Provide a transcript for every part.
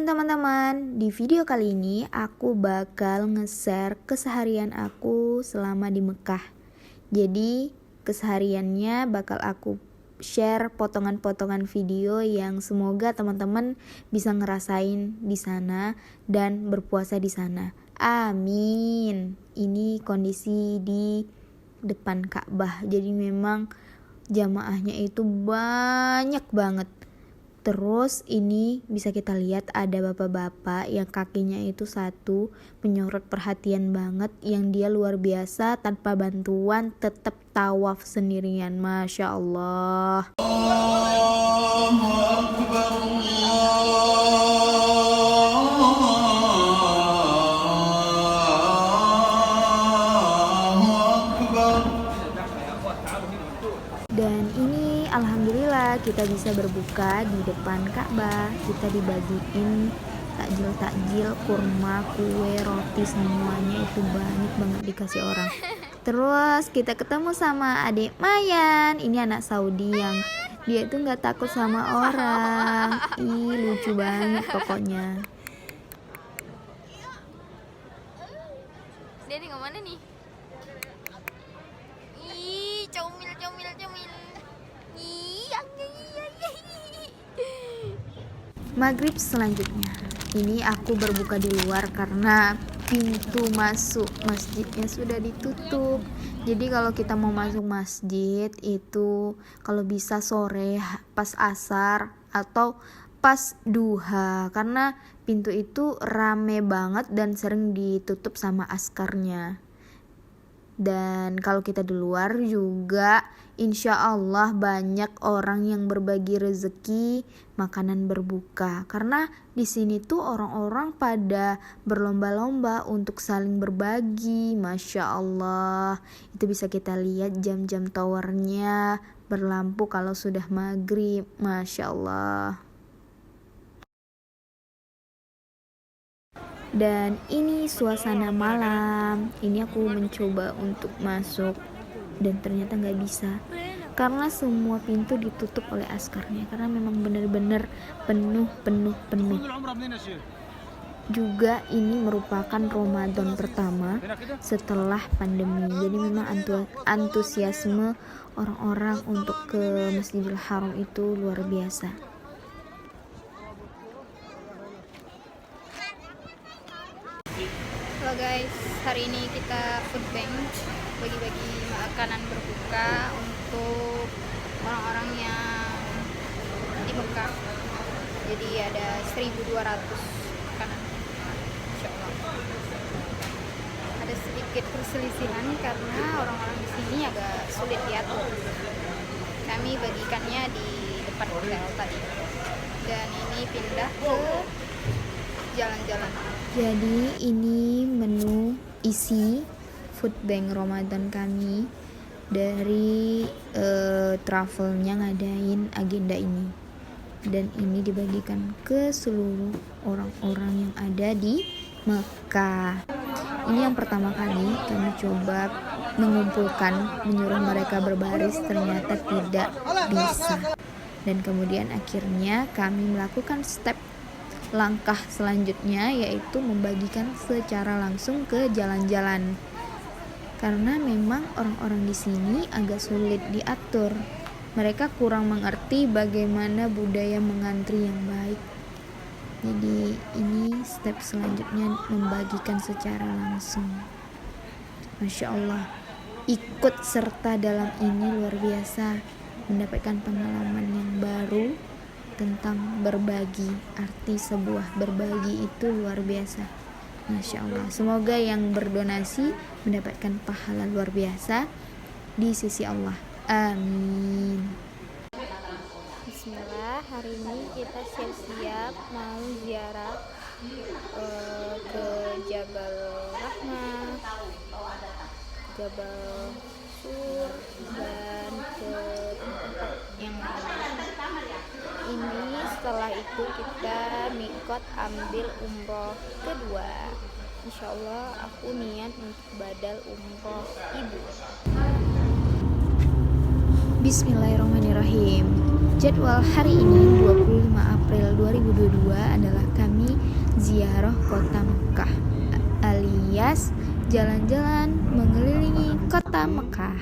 teman-teman, di video kali ini aku bakal nge-share keseharian aku selama di Mekah. Jadi kesehariannya bakal aku share potongan-potongan video yang semoga teman-teman bisa ngerasain di sana dan berpuasa di sana. Amin. Ini kondisi di depan Ka'bah. Jadi memang jamaahnya itu banyak banget. Terus ini bisa kita lihat ada bapak-bapak yang kakinya itu satu menyorot perhatian banget, yang dia luar biasa tanpa bantuan tetap tawaf sendirian. Masya Allah. Dan ini alhamdulillah kita bisa berbuka di depan Ka'bah. Kita dibagiin takjil, kurma, kue, roti, semuanya itu banyak banget dikasih orang. Terus kita ketemu sama adik Mayan. Ini anak Saudi yang dia itu nggak takut sama orang. Ih, lucu banget pokoknya. Dia nih kemana nih? Ih, comil. Maghrib selanjutnya. Ini aku berbuka di luar karena pintu masuk masjidnya sudah ditutup. Jadi kalau kita mau masuk masjid itu kalau bisa sore pas asar atau pas duha, karena pintu itu rame banget dan sering ditutup sama askarnya. Dan kalau kita di luar juga insya Allah banyak orang yang berbagi rezeki makanan berbuka, karena di sini tuh orang-orang pada berlomba-lomba untuk saling berbagi. Masya Allah, itu bisa kita lihat jam-jam towernya berlampu kalau sudah maghrib. Masya Allah. Dan ini suasana malam. Ini aku mencoba untuk masuk dan ternyata nggak bisa karena semua pintu ditutup oleh askarnya, karena memang benar-benar penuh. Juga ini merupakan Ramadan pertama setelah pandemi, jadi memang antusiasme orang-orang untuk ke Masjidil Haram itu luar biasa. Halo guys, hari ini kita food bank, bagi-bagi makanan berbuka untuk orang-orang yang di Mekah. Jadi ada 1.200 makanan. Insya Allah. Ada sedikit perselisihan karena orang-orang di sini agak sulit diatur. Kami bagikannya di depan hotel tadi. Dan ini pindah ke jalan-jalan. Jadi ini menu isi food bank Ramadan kami dari travelnya ngadain agenda ini, dan ini dibagikan ke seluruh orang-orang yang ada di Mekah. Ini yang pertama kali kami coba mengumpulkan, menyuruh mereka berbaris, ternyata tidak bisa, dan kemudian akhirnya kami melakukan langkah selanjutnya, yaitu membagikan secara langsung ke jalan-jalan, karena memang orang-orang di sini agak sulit diatur. Mereka kurang mengerti bagaimana budaya mengantri yang baik. Jadi ini step selanjutnya, membagikan secara langsung. Masya Allah, ikut serta dalam ini luar biasa, mendapatkan pengalaman yang baru tentang berbagi. Arti sebuah berbagi itu luar biasa. Masya Allah, semoga yang berdonasi mendapatkan pahala luar biasa di sisi Allah. Amin. Bismillah, hari ini kita siap-siap mau ziarah ke Jabal Rahmah, Jabal Sur, dan ke tempat yang lain. Ini setelah itu kita mikot ambil umroh kedua. Insya Allah aku niat untuk badal umroh ibu. Bismillahirrahmanirrahim. Jadwal hari ini 25 April 2022 adalah kami ziarah kota Mekah alias jalan-jalan mengelilingi kota Mekah.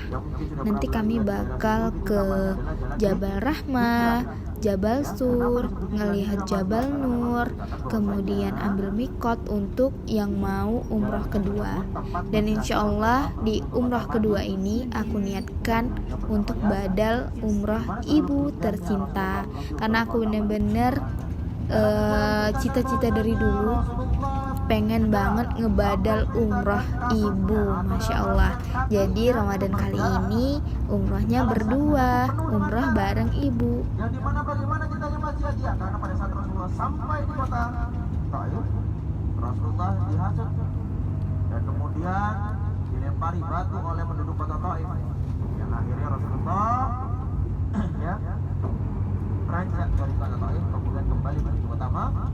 Nanti kami bakal ke Jabal Rahmah, Jabal Sur, ngelihat Jabal Nur, kemudian ambil mikot untuk yang mau umroh kedua. Dan insya Allah di umroh kedua ini aku niatkan untuk badal umroh ibu tercinta, karena aku bener-bener cita-cita dari dulu pengen banget ngebadal umroh ibu, Masya Allah. Jadi Ramadan kali ini umrohnya berdua, umroh bareng ibu. Yang dimana bagaimana ceritanya Mas Yadia? Karena pada saat Rasulullah sampai di kota Taif, Rasulullah dihasut dan kemudian dilempari batu oleh penduduk kota Taif. Yang akhirnya Rasulullah ya beranjak dari kota Taif kemudian kembali menuju kota Makkah.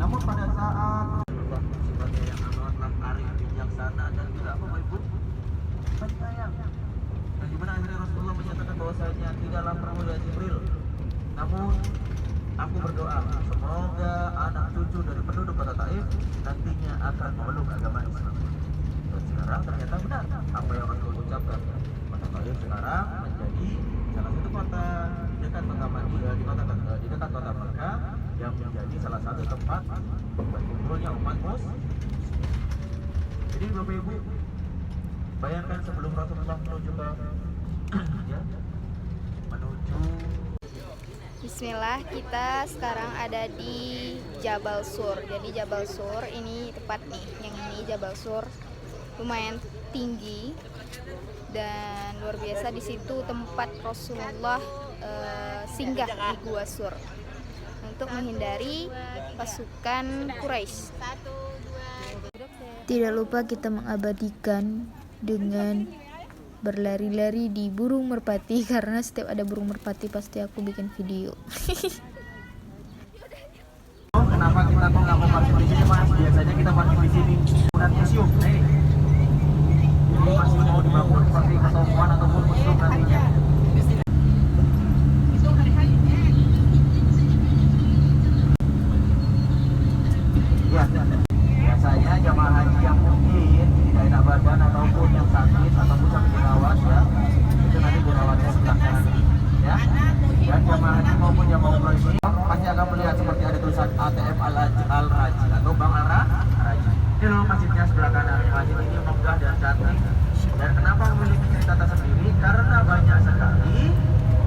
Namun pada saat Rasulullah sebagai yang amatlah arif, bijaksana dan juga apa Ibu? Penyayang. Dan dimana akhirnya Rasulullah menyatakan bahwasanya tidaklah perlu ya Jibril, namun aku berdoa semoga anak cucu dari penduduk kota Taif nantinya akan memeluk agama Islam. Dan sekarang ternyata benar apa yang Rasul ucapkan. Kota Taif sekarang menjadi salah satu kota dekat kota Madinah, di dekat kota Mekah, yang menjadi salah satu tempat berkumpulnya umat muslim. Jadi Bapak Ibu, bayangkan sebelum Rasulullah menuju ke ya, menuju Bismillah, kita sekarang ada di Jabal Sur. Jadi Jabal Sur ini tepat nih, yang ini Jabal Sur lumayan tinggi dan luar biasa. Di situ tempat Rasulullah singgah di Gua Sur untuk menghindari pasukan Quraisy. Tidak lupa kita mengabadikan dengan berlari-lari di burung merpati, karena setiap ada burung merpati pasti aku bikin video. kenapa kita kok nggak mau parkir di sini Mas? Biasanya kita parkir di sini. Dan museum, jadi masih mau dibangun seperti pertemuan ataupun museum nantinya. Ya, biasanya jamaah haji yang mungkin tidak enak badan ataupun yang sakit ataupun sampai dirawat ya, itu nanti dirawatnya sebelah kanan ya. Dan jamaah haji maupun jamaah umroh ini pasti akan melihat seperti ada tulisan ATM Al-Raji atau Bank Al-Raji. Ini loh masjidnya sebelah kanan. Masjid ini megah dan cantik. Dan kenapa memiliki cerita tersendiri? Karena banyak sekali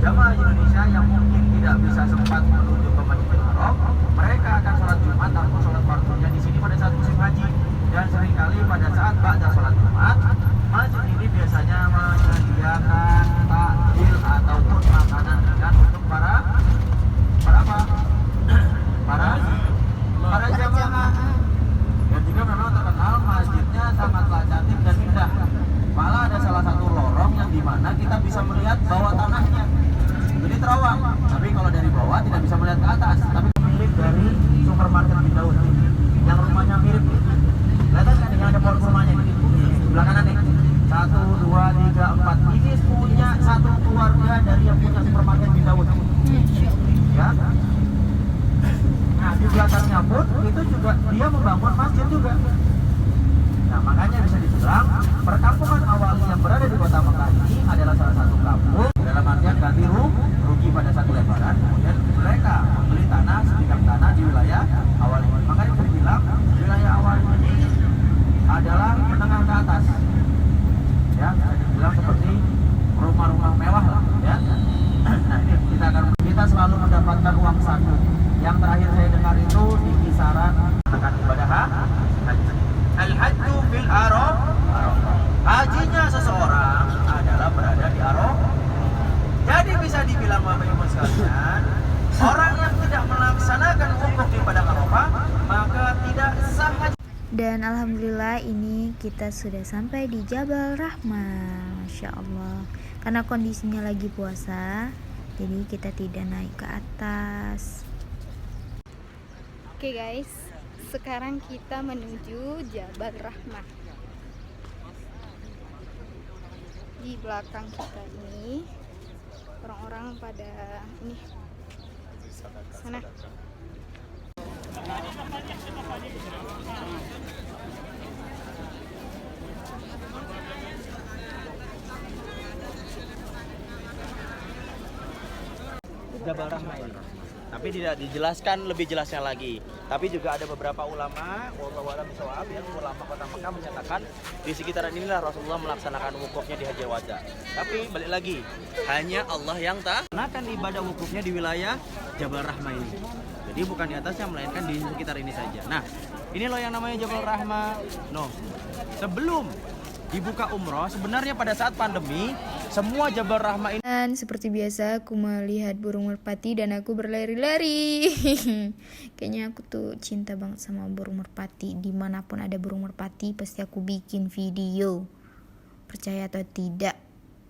jamaah Indonesia yang mungkin tidak bisa sempat menuju ke Masjidil Haram, mereka akan sholat Jumat ataupun sholat fardunya di sini pada saat musim haji. Dan seringkali pada saat ba'da sholat Jumat, masjid ini biasanya menyediakan takjil ataupun makanan ringan untuk para apa? Para jamaah. Dan juga memang terkenal masjidnya sangatlah cantik dan indah. Malah ada salah satu lorong yang dimana kita bisa melihat bawah tanahnya. Jadi terawang, tapi kalau dari bawah tidak bisa melihat ke atas. Tapi milik dari supermarket di Daud yang rumahnya mirip. Kelihatan kan yang ada pohon kurmanya ini? Sebelah kanan nih. 1, 2, 3, 4. Ini punya satu keluarga dari yang punya supermarket di Daud. Ya. Nah di belakangnya pun itu juga dia membangun masjid juga. Nah makanya bisa dibilang perkampungan awali yang berada di kota Mekah ini adalah salah satu kampung dalam artian ganti rugi pada satu lebaran. Kemudian mereka membeli tanah, sebidang tanah di wilayah awal ini. Makanya bisa dibilang wilayah awal ini adalah menengah ke atas. Ya, bisa dibilang seperti rumah-rumah mewah lah. Ya. Nah ini kita selalu mendapatkan uang saku. Yang terakhir saya dengar itu di kisaran akan ibadah haji. Al-hajju fil Arafah. Hajinya seseorang adalah berada di Arafah. Jadi bisa dibilang Bapak Ibu sekalian, orang yang tidak melaksanakan wukuf di padang Arafah maka tidak sah haji. Dan alhamdulillah ini kita sudah sampai di Jabal Rahmah, Masya Allah. Karena kondisinya lagi puasa, jadi kita tidak naik ke atas. Oke guys, sekarang kita menuju Jabal Rahmah. Di belakang kita ini orang-orang pada ini sana. Jabal Rahmah ini. Tapi tidak dijelaskan lebih jelasnya lagi. Tapi juga ada beberapa ulama, wallahu a'lam bishawab, yang ulama Kota Mekah menyatakan di sekitaran inilah Rasulullah melaksanakan wukufnya di Haji Wada. Tapi balik lagi, hanya Allah yang melaksanakan ibadah wukufnya di wilayah Jabal Rahmah ini. Jadi bukan di atasnya, melainkan di sekitar ini saja. Nah, ini loh yang namanya Jabal Rahmah. No, sebelum dibuka umroh, sebenarnya pada saat pandemi, semua Jabal Rahmah ini. Dan seperti biasa aku melihat burung merpati dan aku berlari-lari. Kayaknya aku tuh cinta banget sama burung merpati. Dimanapun ada burung merpati pasti aku bikin video. Percaya atau tidak,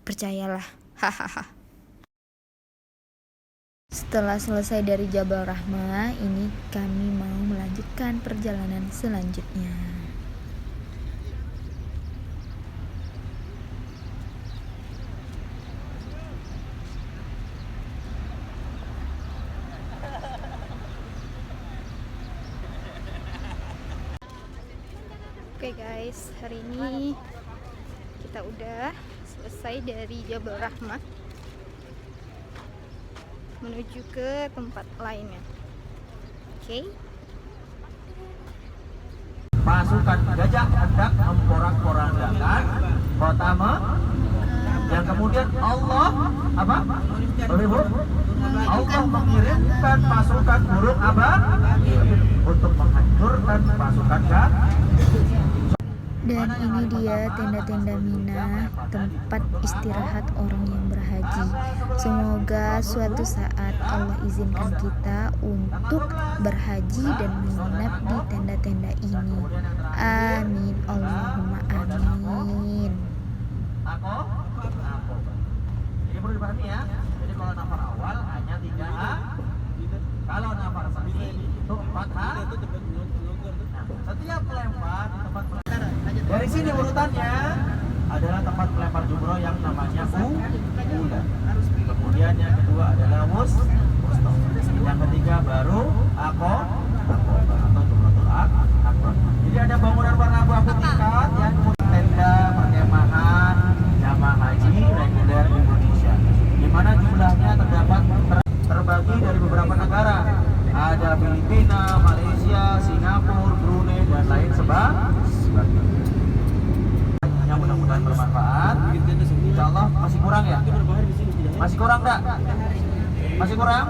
percayalah. Hahaha. Setelah selesai dari Jabal Rahmah, ini kami mau melanjutkan perjalanan selanjutnya. Oke guys, hari ini kita udah selesai dari Jabal Rahmah menuju ke tempat lainnya. Oke. Pasukan gajah hendak memporak-porandakan kota yang kemudian Allah apa? Allah mengirimkan pasukan burung untuk menghancurkan pasukan Dan ini dia tenda-tenda Mina, tempat istirahat orang yang berhaji. Semoga suatu saat Allah izinkan kita untuk berhaji dan menginap di tenda-tenda ini. Amin, Allahumma amin. Aku. Ini perlu dipahami ya. Jadi kalau nafar awal hanya 3 kalau nafar sani itu 4 setiap melempar di tempat dari sini urutannya adalah tempat melempar jumroh yang namanya ula. Kemudian yang kedua adalah wusto. Yang ketiga baru akobah atau jumratul akbar. Jadi ada bangunan warna abu-abu tingkat yang tenda perkemahan jamaah haji reguler Indonesia, di mana jumlahnya terdapat terbagi dari beberapa negara. Ada Filipina, Malaysia, Singapura, Brunei dan lain sebagainya. Yang mudah-mudahan bermanfaat. Insya Allah masih kurang ya? Masih kurang enggak? Masih kurang?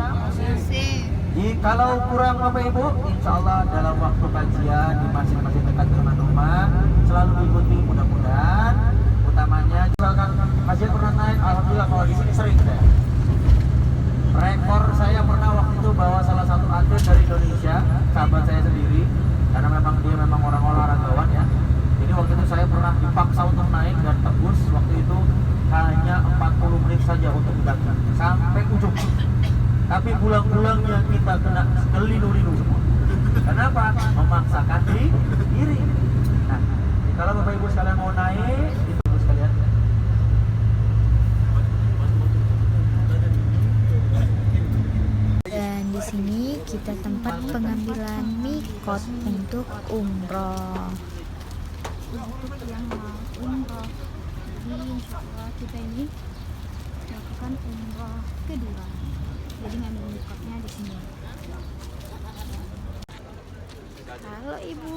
Kalau kurang Bapak Ibu, insya Allah dalam waktu kajian di masjid-masjid dekat dengan rumah selalu diikuti mudah-mudahan. Utamanya misalkan masjid pernah naik, alhamdulillah kalau di sini sering deh. Rekor saya pernah waktu itu bawa salah satu atlet dari Indonesia, sahabat saya sendiri, karena dia memang orang olahragawan ya. Jadi waktu itu saya pernah dipaksa untuk naik dan tembus waktu itu hanya 40 menit saja untuk mendaki sampai ujung. Tapi pulang-pulangnya kita kena kelinu-linu semua. Kenapa? Memaksakan diri. Nah, kalau Bapak Ibu sekalian mau naik, itu Ibu sekalian. Dan di sini kita tempat pengambilan mikot untuk umroh. Untuk yang mau umroh, jadi insya Allah kita ini melakukan umroh kedua. Jadi ngambil mikotnya di sini. Halo Ibu,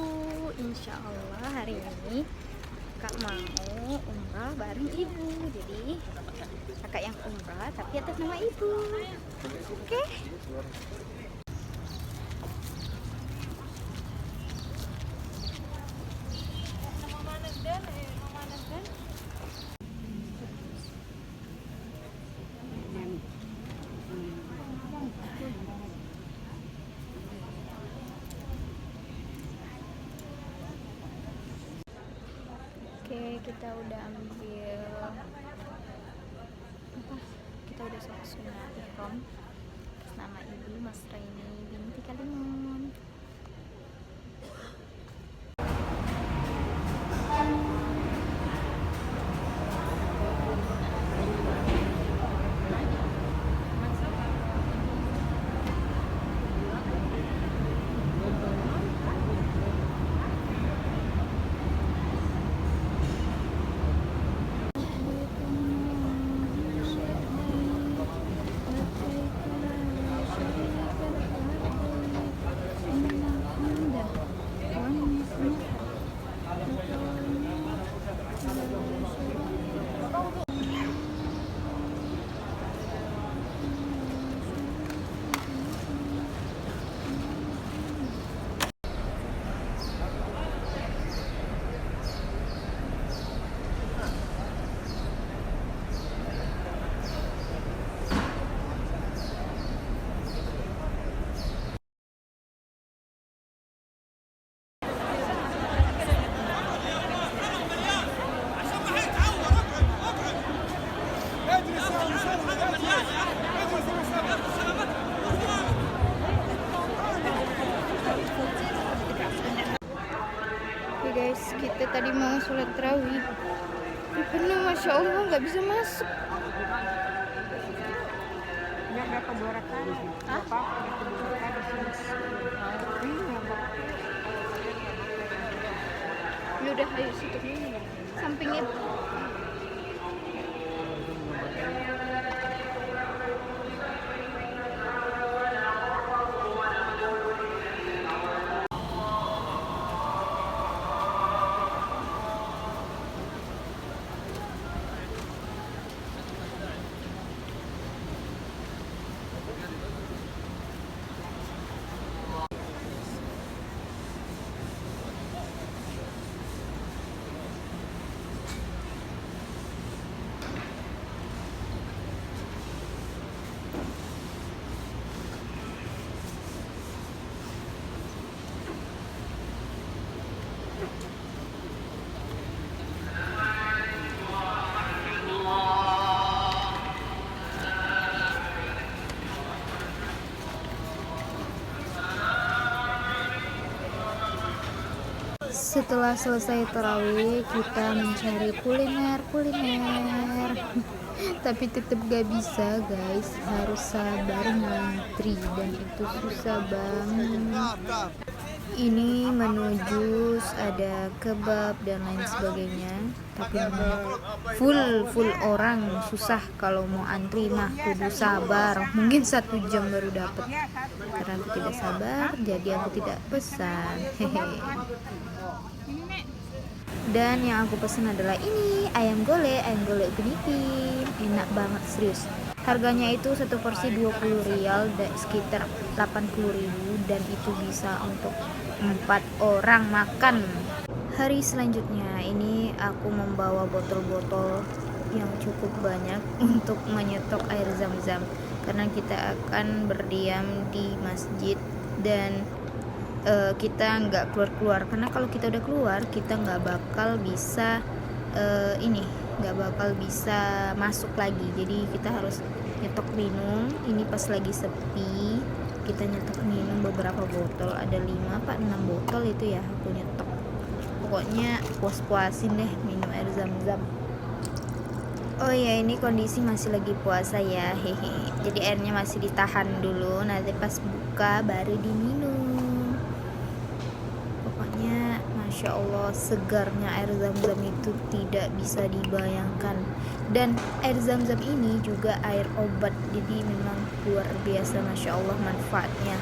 insya Allah hari ini Kak mau umrah bareng Ibu. Jadi kakak yang umrah tapi atas nama Ibu. Oke? Oke, kita udah ambil apa? Kita udah sholat sunat ihram atas nama Ibu Mas Raini binti Kalimun. Oke guys, kita tadi mau sholat tarawih. Ini penuh, masya Allah, nggak bisa masuk. Ini udah, ayo situ sampingnya. Setelah selesai tarawih, kita mencari kuliner. Tapi tetap gak bisa guys, harus sabar ngantri dan itu susah banget. Ini menu jus, ada kebab dan lain sebagainya. Tapi full orang, susah kalau mau antri mah kudu sabar. Mungkin 1 jam baru dapat. Karena aku tidak sabar, jadi aku tidak pesan. Dan yang aku pesan adalah ini, ayam gole Upin Ipin. Enak banget, serius. Harganya itu satu porsi 20 rial, sekitar 80.000, dan itu bisa untuk 4 orang makan. Hari selanjutnya ini aku membawa botol-botol yang cukup banyak untuk menyetok air zam-zam, karena kita akan berdiam di masjid dan kita nggak keluar, karena kalau kita udah keluar kita nggak bakal bisa masuk lagi. Jadi kita harus nyetok minum. Ini pas lagi sepi kita nyetok minum beberapa botol, ada 5 apa 6 botol itu ya aku nyetok. Pokoknya puas-puasin deh minum air zam-zam. Oh ya, ini kondisi masih lagi puasa ya, hehe. Jadi airnya masih ditahan dulu, nanti pas buka baru diminum. Pokoknya masya Allah, segarnya air zam-zam itu tidak bisa dibayangkan. Dan air zam-zam ini juga air obat, jadi memang luar biasa, masya Allah manfaatnya.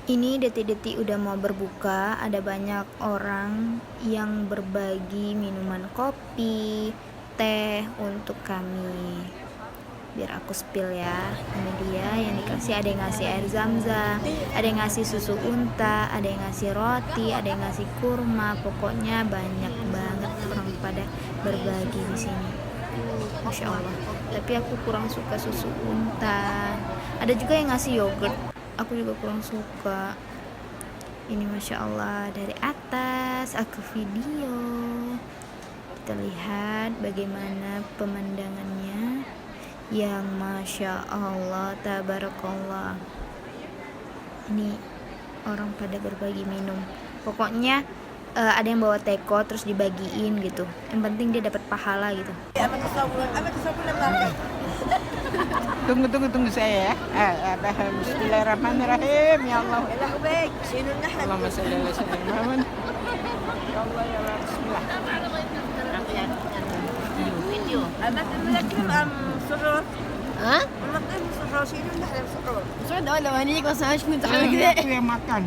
Ini detik-detik udah mau berbuka, ada banyak orang yang berbagi minuman kopi, teh untuk kami. Biar aku spill ya. Ini dia yang dikasih, ada yang ngasih air zam-zam, ada yang ngasih susu unta, ada yang ngasih roti, ada yang ngasih kurma. Pokoknya banyak banget orang pada berbagi di sini. Masya Allah. Tapi aku kurang suka susu unta. Ada juga yang ngasih yogurt. Aku juga kurang suka. Ini masya Allah, dari atas aku video. Kita lihat bagaimana pemandangannya yang masya Allah tabarakallah. Ini orang pada berbagi minum. Pokoknya ada yang bawa teko terus dibagiin gitu. Yang penting dia dapat pahala gitu. Tunggu saya ya. Bismillahirrahmanirrahim. Ya Allah. Allahumma shalli ala sayyidina Muhammad. Ya Allah ya Allah. Bismillah. Video. Anak lelaki سرور ها؟ والله سرور شيء ولا سرور. سرور ده ولا هنيك بس مش متعود كده. Yang makan.